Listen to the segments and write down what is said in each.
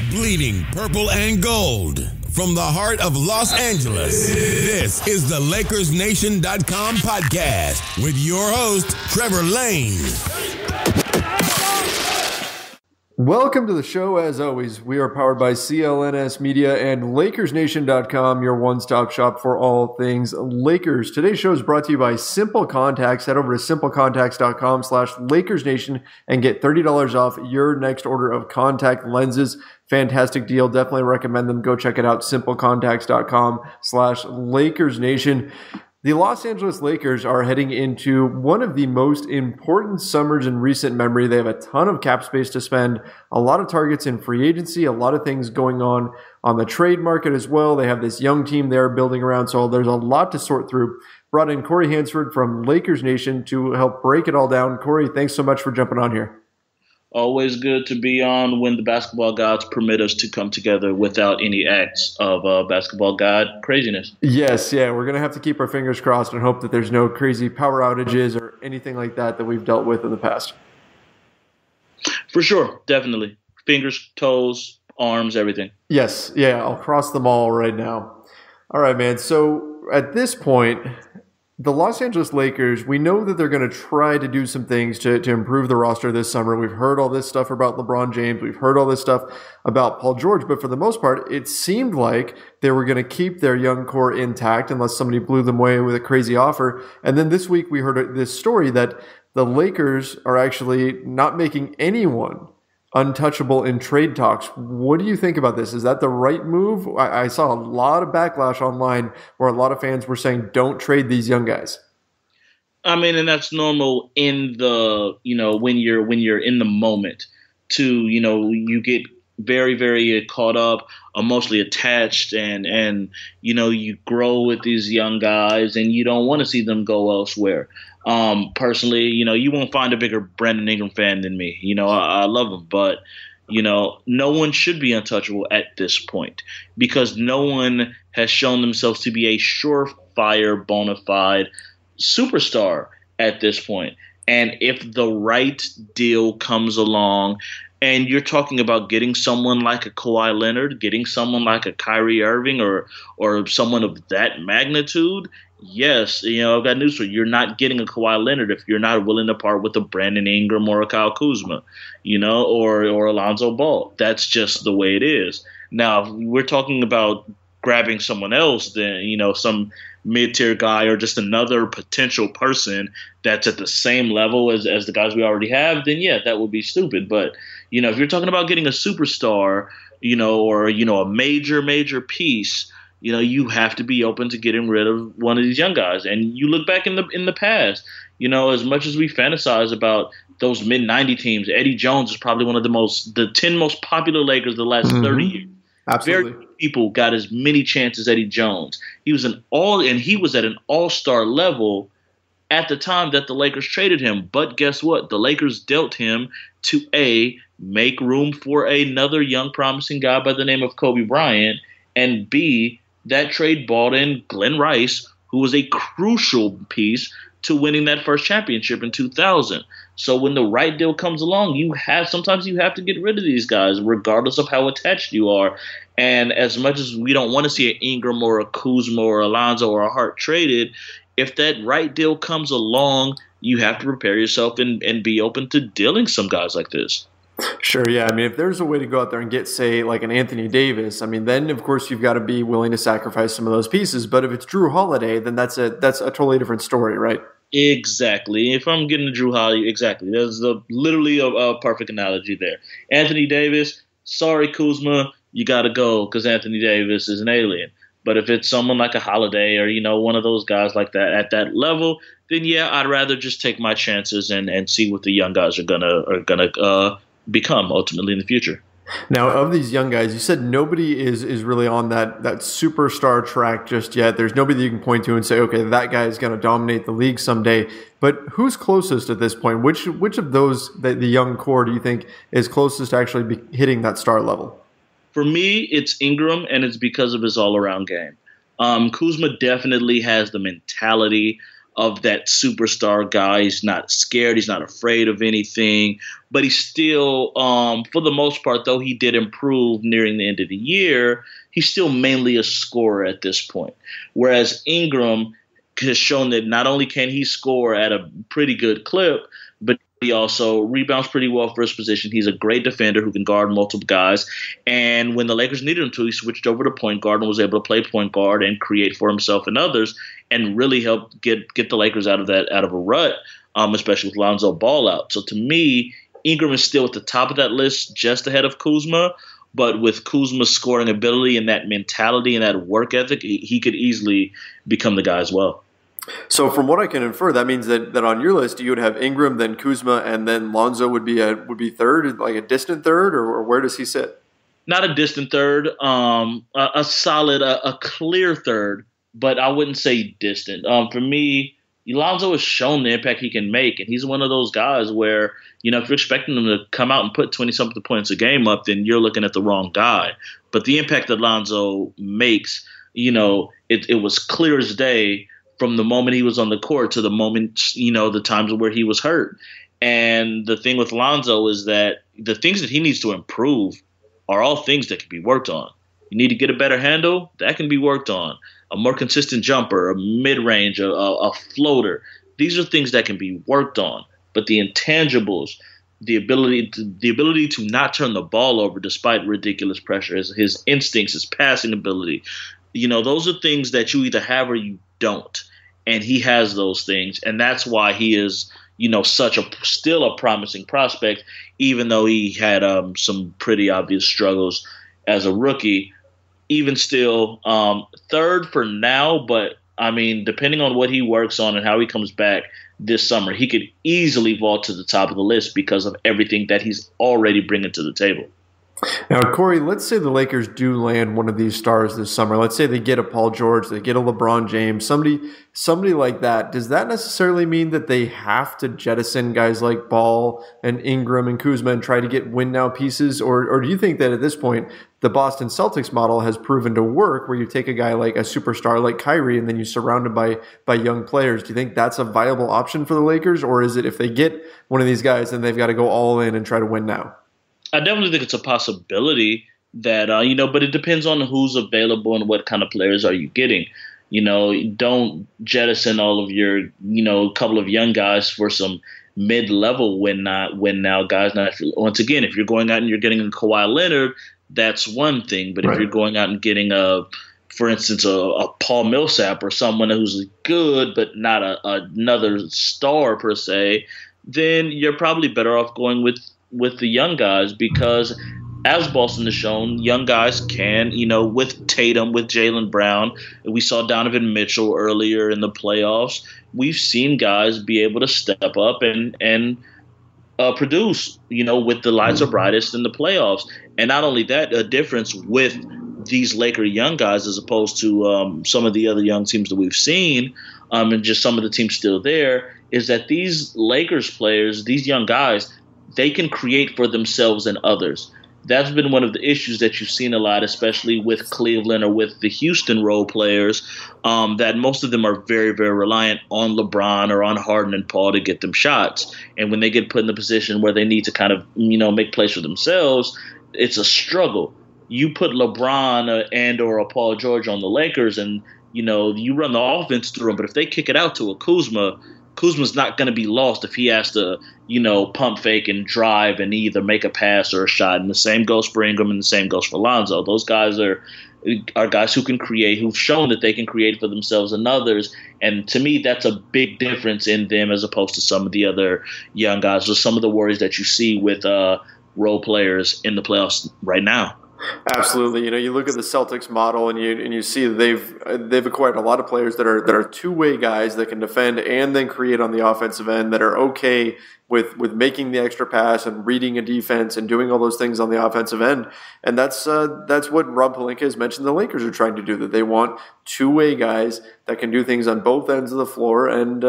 Bleeding purple and gold. From the heart of Los Angeles, this is the LakersNation.com podcast with your host, Trevor Lane. Welcome to the show. As always, we are powered by CLNS Media and LakersNation.com, your one-stop shop for all things Lakers. Today's show is brought to you by Simple Contacts. Head over to simplecontacts.com/LakersNation and get $30 off your next order of contact lenses. Fantastic deal. Definitely recommend them. Go check it out. simplecontacts.com/LakersNation. The Los Angeles Lakers are heading into one of the most important summers in recent memory. They have a ton of cap space to spend, a lot of targets in free agency, a lot of things going on the trade market as well. They have this young team they're building around, so there's a lot to sort through. Brought in Corey Hansford from Lakers Nation to help break it all down. Corey, thanks so much for jumping on here. Always good to be on when the basketball gods permit us to come together without any acts of basketball god craziness. Yes, yeah, we're going to have to keep our fingers crossed and hope that there's no crazy power outages or anything like that we've dealt with in the past. For sure, definitely. Fingers, toes, arms, everything. Yes, yeah, I'll cross them all right now. All right, man, so at this point, the Los Angeles Lakers, we know that they're going to try to do some things to improve the roster this summer. We've heard all this stuff about LeBron James. We've heard all this stuff about Paul George. But for the most part, it seemed like they were going to keep their young core intact unless somebody blew them away with a crazy offer. And then this week we heard this story that the Lakers are actually not making anyone untouchable in trade talks. What do you think about this? Is that the right move? I saw a lot of backlash online where a lot of fans were saying, don't trade these young guys. I mean, and that's normal in the, when you're in the moment to, you get very, very caught up, emotionally attached and you grow with these young guys and you don't want to see them go elsewhere. Personally, you won't find a bigger Brandon Ingram fan than me. I love him, but, no one should be untouchable at this point because no one has shown themselves to be a surefire, bona fide superstar at this point. And if the right deal comes along and you're talking about getting someone like a Kawhi Leonard, getting someone like a Kyrie Irving or someone of that magnitude, yes, I've got news for you. You're not getting a Kawhi Leonard if you're not willing to part with a Brandon Ingram or a Kyle Kuzma, or a Lonzo Ball. That's just the way it is. Now, if we're talking about grabbing someone else, then, some mid-tier guy or just another potential person that's at the same level as the guys we already have, then, yeah, that would be stupid. But, if you're talking about getting a superstar, or, a major piece, you have to be open to getting rid of one of these young guys. And you look back in the past, as much as we fantasize about those mid-90 teams, Eddie Jones is probably one of the 10 most popular Lakers of the last 30 years. Absolutely. Very few people got as many chances as Eddie Jones. He was at an all-star level at the time that the Lakers traded him. But guess what? The Lakers dealt him to make room for another young promising guy by the name of Kobe Bryant, and B, that trade brought in Glenn Rice, who was a crucial piece to winning that first championship in 2000. So when the right deal comes along, sometimes you have to get rid of these guys, regardless of how attached you are. And as much as we don't want to see an Ingram or a Kuzma or a Lonzo or a Hart traded, if that right deal comes along, you have to prepare yourself and be open to dealing some guys like this. Sure, yeah. I mean, if there's a way to go out there and get, say, like an Anthony Davis, then, of course, you've got to be willing to sacrifice some of those pieces. But if it's Drew Holiday, then that's a totally different story, right? Exactly. If I'm getting to Drew Holiday, exactly. There's literally a perfect analogy there. Anthony Davis, sorry, Kuzma, you got to go because Anthony Davis is an alien. But if it's someone like a Holiday or, one of those guys like that at that level, then, yeah, I'd rather just take my chances and see what the young guys are gonna become ultimately in the future. Now, of these young guys, you said nobody is really on that superstar track just yet. There's nobody that you can point to and say, okay, that guy is going to dominate the league someday. But who's closest at this point? Which of those, the young core, do you think is closest to actually hitting that star level? For me, it's Ingram, and it's because of his all-around game. Kuzma definitely has the mentality of that superstar guy. He's not scared. He's not afraid of anything. But he's still, for the most part, though he did improve nearing the end of the year, he's still mainly a scorer at this point. Whereas Ingram has shown that not only can he score at a pretty good clip, but he also rebounds pretty well for his position. He's a great defender who can guard multiple guys. And when the Lakers needed him to, he switched over to point guard and was able to play point guard and create for himself and others, and really helped get the Lakers out of a rut, especially with Lonzo Ball out. So to me, Ingram is still at the top of that list, just ahead of Kuzma. But with Kuzma's scoring ability and that mentality and that work ethic, he could easily become the guy as well. So from what I can infer, that means that on your list you would have Ingram, then Kuzma, and then Lonzo would be third, like a distant third, or where does he sit? Not a distant third, a solid, a clear third, but I wouldn't say distant. For me, Lonzo has shown the impact he can make, and he's one of those guys where, if you're expecting him to come out and put 20-something points a game up, then you're looking at the wrong guy. But the impact that Lonzo makes, it was clear as day from the moment he was on the court to the moment, the times where he was hurt. And the thing with Lonzo is that the things that he needs to improve are all things that can be worked on. You need to get a better handle, that can be worked on. A more consistent jumper, a mid-range, a floater. These are things that can be worked on. But the intangibles, the ability to not turn the ball over despite ridiculous pressure, his instincts, his passing ability, those are things that you either have or you don't. And he has those things. And that's why he is, still a promising prospect, even though he had some pretty obvious struggles as a rookie. Even still, third for now, but depending on what he works on and how he comes back this summer, he could easily vault to the top of the list because of everything that he's already bringing to the table. Now, Corey, let's say the Lakers do land one of these stars this summer. Let's say they get a Paul George, they get a LeBron James, somebody like that. Does that necessarily mean that they have to jettison guys like Ball and Ingram and Kuzma and try to get win-now pieces? Or do you think that at this point, the Boston Celtics model has proven to work, where you take a guy like a superstar like Kyrie and then you surround him by young players? Do you think that's a viable option for the Lakers? Or is it if they get one of these guys, then they've got to go all in and try to win now? I definitely think it's a possibility that, but it depends on who's available and what kind of players are you getting. Don't jettison all of your, couple of young guys for some mid-level win now guys. Now, once again, if you're going out and you're getting a Kawhi Leonard, that's one thing. But if you're going out and getting for instance, a Paul Millsap or someone who's good but not another star per se, then you're probably better off going with the young guys, because as Boston has shown, young guys can, with Tatum, with Jaylen Brown, we saw Donovan Mitchell earlier in the playoffs. We've seen guys be able to step up and produce, with the lights are brightest in the playoffs. And not only that, a difference with these Laker young guys as opposed to some of the other young teams that we've seen, and just some of the teams still there, is that these Lakers players, these young guys, they can create for themselves and others. That's been one of the issues that you've seen a lot, especially with Cleveland or with the Houston role players, that most of them are very, very reliant on LeBron or on Harden and Paul to get them shots. And when they get put in the position where they need to kind of, make plays for themselves, it's a struggle. You put LeBron and or a Paul George on the Lakers and, you run the offense through them. But if they kick it out to a Kuzma's not going to be lost if he has to, pump fake and drive and either make a pass or a shot. And the same goes for Ingram and the same goes for Lonzo. Those guys are guys who can create, who've shown that they can create for themselves and others. And to me, that's a big difference in them as opposed to some of the other young guys or some of the worries that you see with role players in the playoffs right now. Absolutely. You look at the Celtics model and you see they've acquired a lot of players that are two-way guys that can defend and then create on the offensive end, that are okay with making the extra pass and reading a defense and doing all those things on the offensive end. And that's what Rob Pelinka has mentioned the Lakers are trying to do, that they want two-way guys that can do things on both ends of the floor, and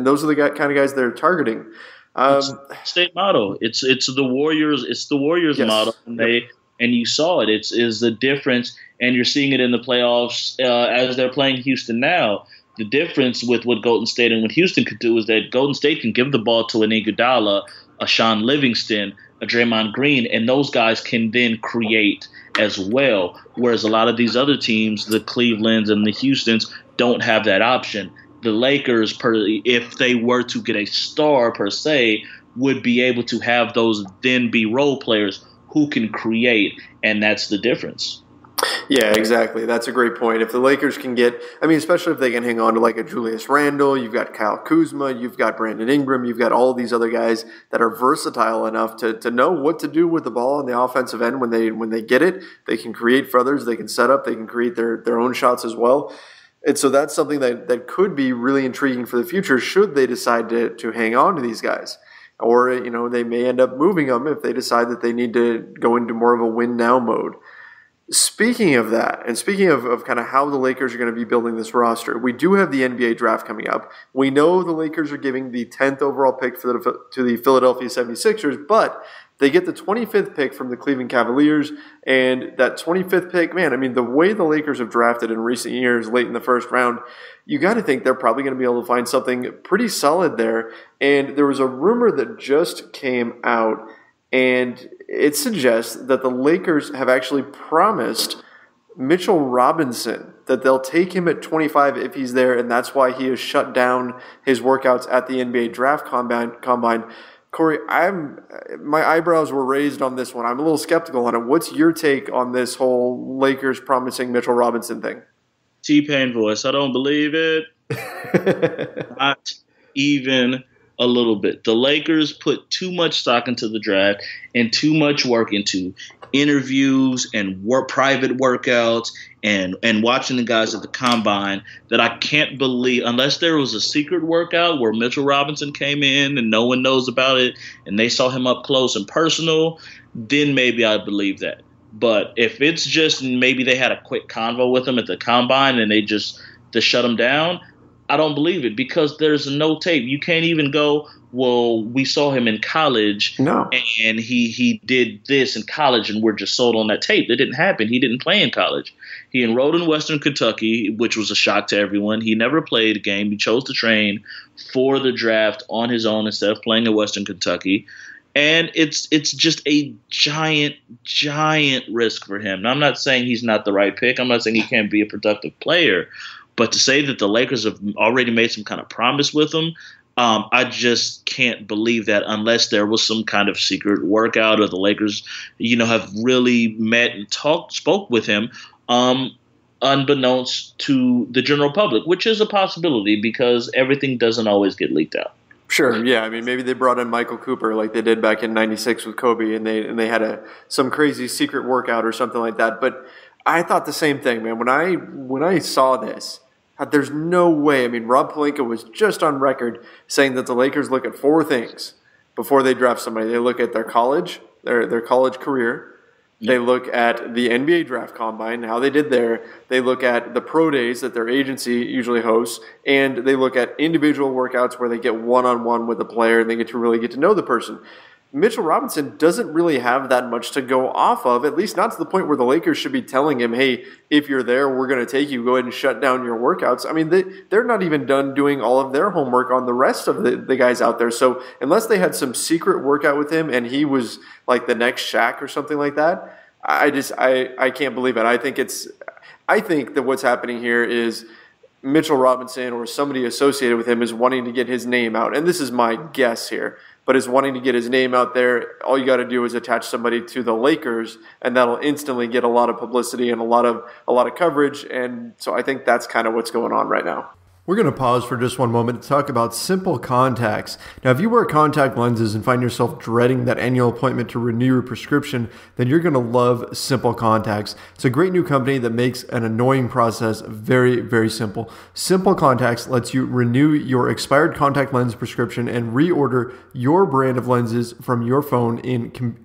those are the kind of guys they're targeting. It's state model. It's the Warriors. It's the Warriors model, and you saw it. It's the difference, and you're seeing it in the playoffs as they're playing Houston now. The difference with what Golden State and what Houston could do is that Golden State can give the ball to an Iguodala, a Sean Livingston, a Draymond Green, and those guys can then create as well. Whereas a lot of these other teams, the Clevelands and the Houstons, don't have that option. The Lakers, if they were to get a star per se, would be able to have those then be role players who can create, and that's the difference. Yeah, exactly. That's a great point. If the Lakers can get, especially if they can hang on to like a Julius Randle, you've got Kyle Kuzma, you've got Brandon Ingram, you've got all these other guys that are versatile enough to know what to do with the ball on the offensive end when they get it. They can create for others, they can set up, they can create their own shots as well. And so that's something that could be really intriguing for the future should they decide to hang on to these guys. Or, they may end up moving them if they decide that they need to go into more of a win-now mode. Speaking of that, and speaking of kind of how the Lakers are going to be building this roster, we do have the NBA draft coming up. We know the Lakers are giving the 10th overall pick to the Philadelphia 76ers, but they get the 25th pick from the Cleveland Cavaliers, and that 25th pick, the way the Lakers have drafted in recent years, late in the first round, you got to think they're probably going to be able to find something pretty solid there. And there was a rumor that just came out, and it suggests that the Lakers have actually promised Mitchell Robinson that they'll take him at 25 if he's there, and that's why he has shut down his workouts at the NBA draft combine. Corey, my eyebrows were raised on this one. I'm a little skeptical on it. What's your take on this whole Lakers promising Mitchell Robinson thing? T-Pain voice. I don't believe it. Not even a little bit. The Lakers put too much stock into the draft and too much work into interviews and private workouts and watching the guys at the combine that I can't believe, unless there was a secret workout where Mitchell Robinson came in and no one knows about it and they saw him up close and personal, then maybe I believe that. But if it's just maybe they had a quick convo with him at the combine and they just to shut him down, I don't believe it because there's no tape. You can't even go, well, we saw him in college and he did this in college and we're just sold on that tape. That didn't happen. He didn't play in college. He enrolled in Western Kentucky, which was a shock to everyone. He never played a game. He chose to train for the draft on his own instead of playing in Western Kentucky. And it's just a giant, giant risk for him. Now, I'm not saying he's not the right pick. I'm not saying he can't be a productive player. But to say that the Lakers have already made some kind of promise with him, I just can't believe that unless there was some kind of secret workout or the Lakers, have really met and spoke with him, unbeknownst to the general public, which is a possibility because everything doesn't always get leaked out. Sure, yeah. Maybe they brought in Michael Cooper like they did back in '96 with Kobe, and they had some crazy secret workout or something like that. But I thought the same thing, man. When I saw this, there's no way. Rob Pelinka was just on record saying that the Lakers look at four things before they draft somebody. They look at their college, their college career. They look at the NBA draft combine, how they did there. They look at the pro days that their agency usually hosts. And they look at individual workouts where they get one-on-one with the player and they get to know the person. Mitchell Robinson doesn't really have that much to go off of, at least not to the point where the Lakers should be telling him, hey, if you're there, we're going to take you. Go ahead and shut down your workouts. They're not even done doing all of their homework on the rest of the guys out there. So unless they had some secret workout with him and he was like the next Shaq or something like that, I can't believe it. I think that what's happening here is Mitchell Robinson or somebody associated with him is wanting to get his name out. And this is my guess here. But is wanting to get his name out there. All you got to do is attach somebody to the Lakers, and that'll instantly get a lot of publicity and a lot of coverage. And so I think that's kind of what's going on right now. We're going to pause for just one moment to talk about Simple Contacts. Now, if you wear contact lenses and find yourself dreading that annual appointment to renew your prescription, then you're going to love Simple Contacts. It's a great new company that makes an annoying process very, very simple. Simple Contacts lets you renew your expired contact lens prescription and reorder your brand of lenses from your phone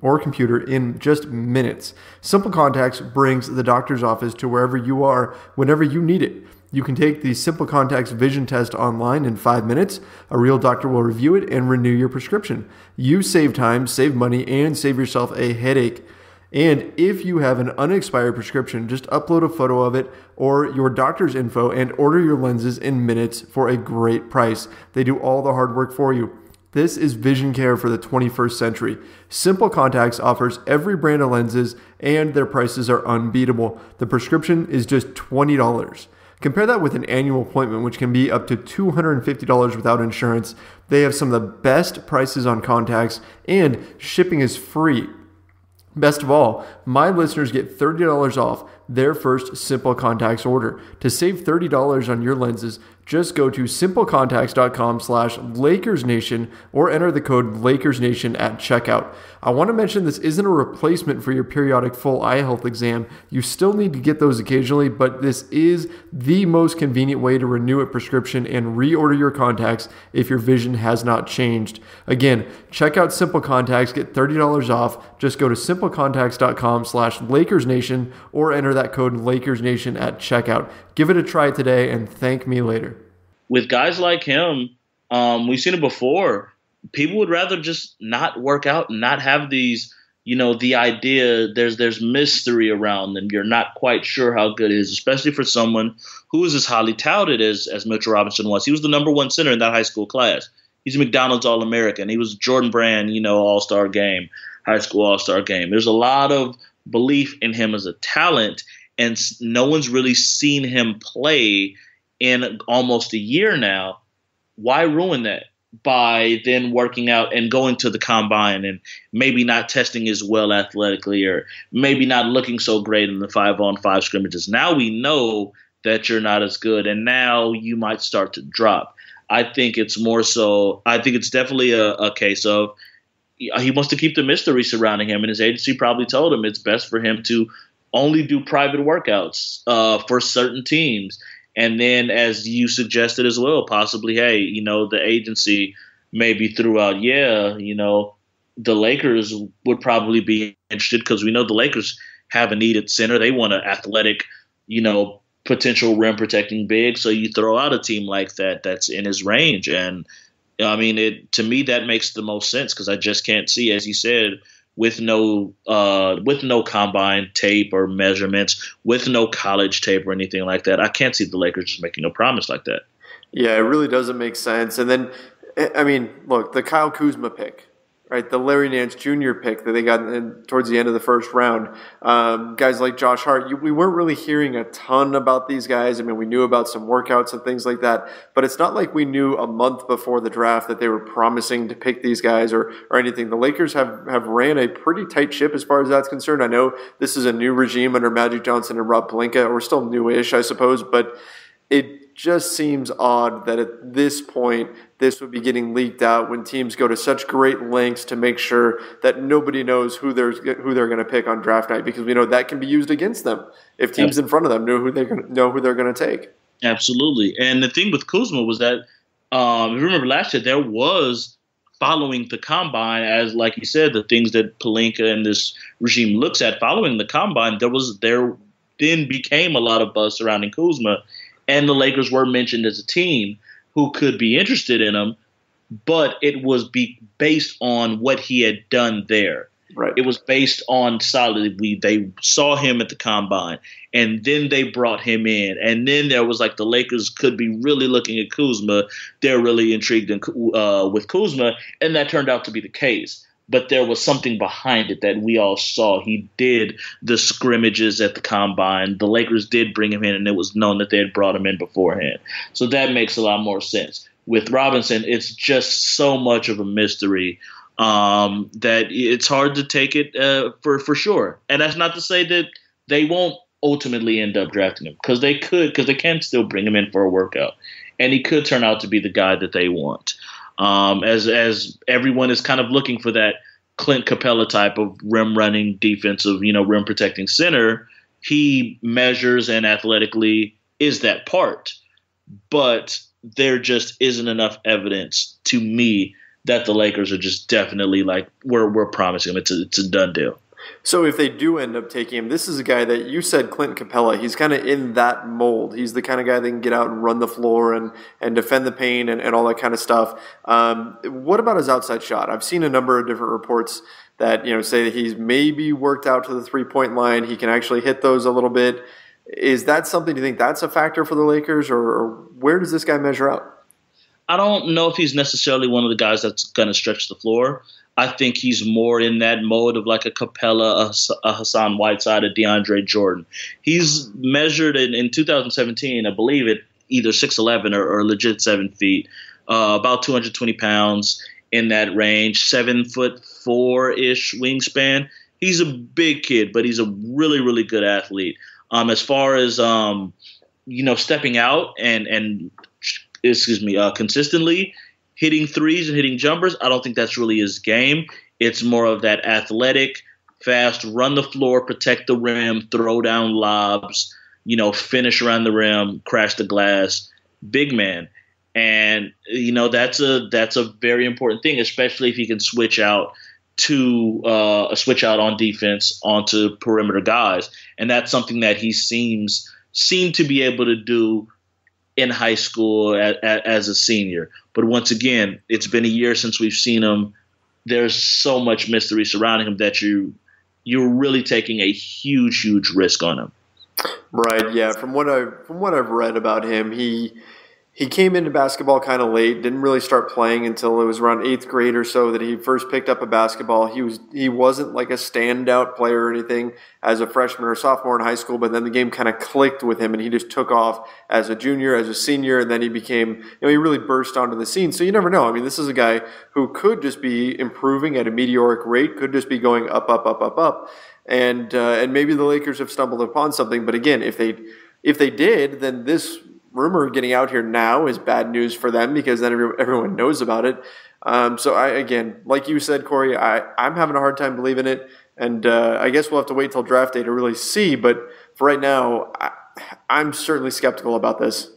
or computer in just minutes. Simple Contacts brings the doctor's office to wherever you are, whenever you need it. You can take the Simple Contacts vision test online in 5 minutes. A real doctor will review it and renew your prescription. You save time, save money, and save yourself a headache. And if you have an unexpired prescription, just upload a photo of it or your doctor's info and order your lenses in minutes for a great price. They do all the hard work for you. This is vision care for the 21st century. Simple Contacts offers every brand of lenses and their prices are unbeatable. The prescription is just $20. Compare that with an annual appointment, which can be up to $250 without insurance. They have some of the best prices on contacts and shipping is free. Best of all, my listeners get $30 off their first Simple Contacts order. To save $30 on your lenses, just go to simplecontacts.com/LakersNation or enter the code LakersNation at checkout. I want to mention this isn't a replacement for your periodic full eye health exam. You still need to get those occasionally, but this is the most convenient way to renew a prescription and reorder your contacts if your vision has not changed. Again, check out Simple Contacts, get $30 off. Just go to simplecontacts.com/LakersNation or enter that code LakersNation at checkout. Give it a try today and thank me later. With guys like him, we've seen it before. People would rather just not work out and not have these, the idea there's mystery around them. You're not quite sure how good it is, especially for someone who is as highly touted as Mitchell Robinson was. He was the number one center in that high school class. He's a McDonald's All-American. He was Jordan Brand, All-Star game, high school All-Star game. There's a lot of belief in him as a talent, and no one's really seen him play in almost a year now. Why ruin that by then working out and going to the combine and maybe not testing as well athletically or maybe not looking so great in the 5-on-5 scrimmages? Now we know that you're not as good, and now you might start to drop. I think it's definitely a case of he wants to keep the mystery surrounding him, and his agency probably told him it's best for him to only do private workouts for certain teams. And then, as you suggested as well, possibly, hey, the agency maybe threw out, the Lakers would probably be interested because we know the Lakers have a need at center. They want an athletic, potential rim protecting big. So you throw out a team like that that's in his range. And I mean, to me, that makes the most sense because I just can't see, as you said, with no combine tape or measurements, with no college tape or anything like that, I can't see the Lakers just making a promise like that. Yeah, it really doesn't make sense. And then, I mean, look, the Kyle Kuzma pick, right? The Larry Nance Jr. pick that they got towards the end of the first round. Guys like Josh Hart, we weren't really hearing a ton about these guys. I mean, we knew about some workouts and things like that, but it's not like we knew a month before the draft that they were promising to pick these guys or anything. The Lakers have ran a pretty tight ship as far as that's concerned. I know this is a new regime under Magic Johnson and Rob Pelinka, or still newish, I suppose, but it just seems odd that at this point this would be getting leaked out when teams go to such great lengths to make sure that nobody knows who they're going to pick on draft night, because we know that can be used against them if teams in front of them know who they're going to take. Absolutely. And the thing with Kuzma was that if you remember last year, there was, following the combine, as like you said, the things that Pelinka and this regime looks at following the combine, there then became a lot of buzz surrounding Kuzma. And the Lakers were mentioned as a team who could be interested in him, but it was based on what he had done there. Right. It was based on solidly. They saw him at the combine, and then they brought him in. And then there was like the Lakers could be really looking at Kuzma. They're really intrigued with Kuzma, and that turned out to be the case. But there was something behind it that we all saw. He did the scrimmages at the combine. The Lakers did bring him in, and it was known that they had brought him in beforehand. So that makes a lot more sense. With Robinson, it's just so much of a mystery that it's hard to take it for sure. And that's not to say that they won't ultimately end up drafting him, because they can still bring him in for a workout. And he could turn out to be the guy that they want. As everyone is kind of looking for that Clint Capella type of rim running defensive, rim protecting center, he measures and athletically is that part. But there just isn't enough evidence to me that the Lakers are just definitely like, we're promising him. It's a done deal. So if they do end up taking him, this is a guy that you said, Clint Capella. He's kind of in that mold. He's the kind of guy that can get out and run the floor and defend the paint and all that kind of stuff. What about his outside shot? I've seen a number of different reports that, say that he's maybe worked out to the 3-point line. He can actually hit those a little bit. Is that something, do you think that's a factor for the Lakers, or where does this guy measure up? I don't know if he's necessarily one of the guys that's going to stretch the floor. I think he's more in that mode of like a Capella, a Hassan Whiteside, a DeAndre Jordan. He's measured in 2017, I believe, at either 6'11" or legit 7 feet, about 220 pounds in that range, 7'4" wingspan. He's a big kid, but he's a really, really good athlete. As far as stepping out and consistently hitting threes and hitting jumpers, I don't think that's really his game. It's more of that athletic, fast, run the floor, protect the rim, throw down lobs, finish around the rim, crash the glass, big man. And that's a very important thing, especially if he can switch out on defense onto perimeter guys, and that's something that he seemed to be able to do in high school as a senior. But once again, it's been a year since we've seen him. There's so much mystery surrounding him that you're really taking a huge, huge risk on him. Right. Yeah. From what I've read about him, he came into basketball kind of late, didn't really start playing until it was around 8th grade or so that he first picked up a basketball. He wasn't like a standout player or anything as a freshman or sophomore in high school, but then the game kind of clicked with him and he just took off as a junior, as a senior, and then he became, he really burst onto the scene. So you never know. I mean, this is a guy who could just be improving at a meteoric rate, could just be going up, up, up, up, up. And maybe the Lakers have stumbled upon something. But again, if they did, then this rumor getting out here now is bad news for them because then everyone knows about it. So again, like you said, Corey, I'm having a hard time believing it, and I guess we'll have to wait till draft day to really see. But for right now, I'm certainly skeptical about this.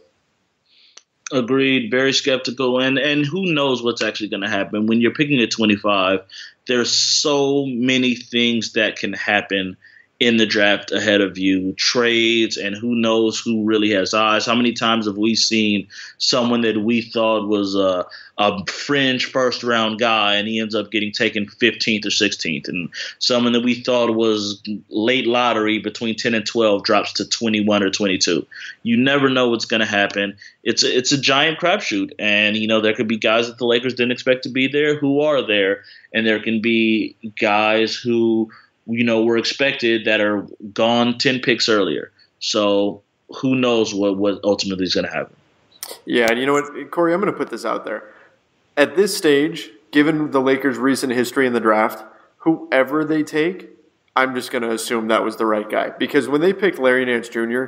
Agreed. Very skeptical, and who knows what's actually going to happen when you're picking at 25. There's so many things that can happen in the draft ahead of you, trades, and who knows who really has eyes. How many times have we seen someone that we thought was a fringe first-round guy, and he ends up getting taken 15th or 16th, and someone that we thought was late lottery between 10 and 12 drops to 21 or 22. You never know what's going to happen. It's a giant crapshoot, and there could be guys that the Lakers didn't expect to be there who are there, and there can be guys who were expected that are gone 10 picks earlier. So who knows what ultimately is going to happen. Yeah, and you know what, Corey, I'm going to put this out there. At this stage, given the Lakers' recent history in the draft, whoever they take, I'm just going to assume that was the right guy. Because when they picked Larry Nance Jr.,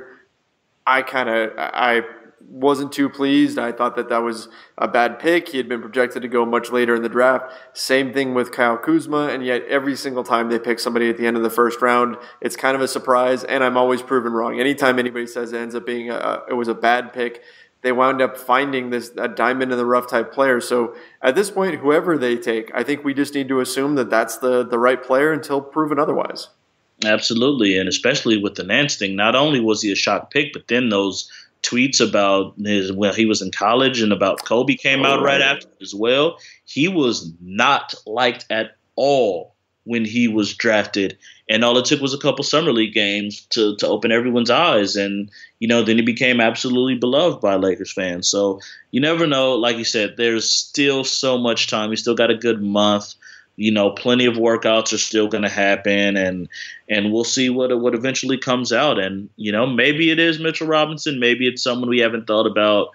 I wasn't too pleased. I thought that was a bad pick. He had been projected to go much later in the draft. Same thing with Kyle Kuzma, and yet every single time they pick somebody at the end of the first round, it's kind of a surprise, and I'm always proven wrong. Anytime anybody says it ends up being it was a bad pick, they wound up finding a diamond in the rough type player. So at this point, whoever they take, I think we just need to assume that that's the right player until proven otherwise. Absolutely, and especially with the Nance thing, not only was he a shock pick, but then those tweets about when he was in college and about Kobe came out right after as well. He was not liked at all when he was drafted, and all it took was a couple summer league games to open everyone's eyes, and then he became absolutely beloved by Lakers fans. So you never know. Like you said, there's still so much time. You still got a good month. Plenty of workouts are still going to happen, and we'll see what eventually comes out. And, maybe it is Mitchell Robinson. Maybe it's someone we haven't thought about.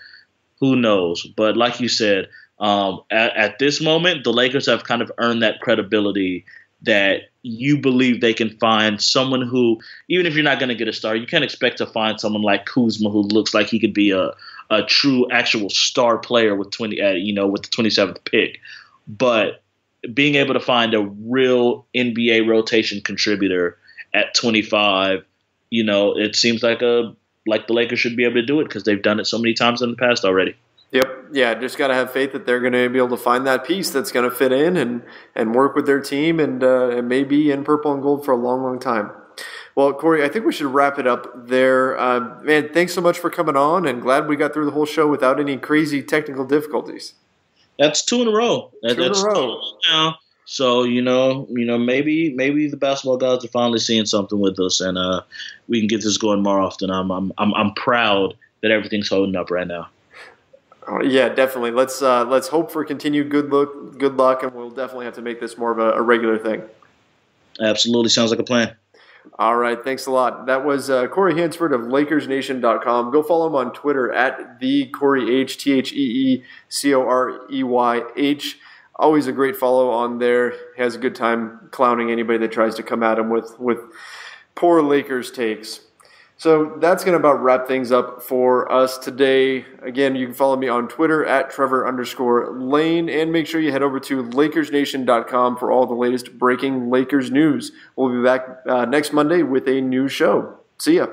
Who knows? But like you said, at this moment, the Lakers have kind of earned that credibility that you believe they can find someone who, even if you're not going to get a star, you can't expect to find someone like Kuzma who looks like he could be a true, actual star player with with the 27th pick. But being able to find a real NBA rotation contributor at 25, it seems like the Lakers should be able to do it because they've done it so many times in the past already. Yep. Yeah, just got to have faith that they're going to be able to find that piece that's going to fit in and work with their team and maybe in purple and gold for a long, long time. Well, Corey, I think we should wrap it up there. Man, thanks so much for coming on, and glad we got through the whole show without any crazy technical difficulties. That's 2 in a row. Two in a row. Now, So maybe the basketball gods are finally seeing something with us, and we can get this going more often. I'm proud that everything's holding up right now. Yeah, definitely. Let's hope for continued good luck, and we'll definitely have to make this more of a regular thing. Absolutely, sounds like a plan. All right, thanks a lot. That was Corey Hansford of LakersNation.com. Go follow him on Twitter at @TheCoreyH, TheCoreyH. Always a great follow on there. He has a good time clowning anybody that tries to come at him with poor Lakers takes. So that's going to about wrap things up for us today. Again, you can follow me on Twitter at Trevor_Lane, and make sure you head over to LakersNation.com for all the latest breaking Lakers news. We'll be back next Monday with a new show. See ya.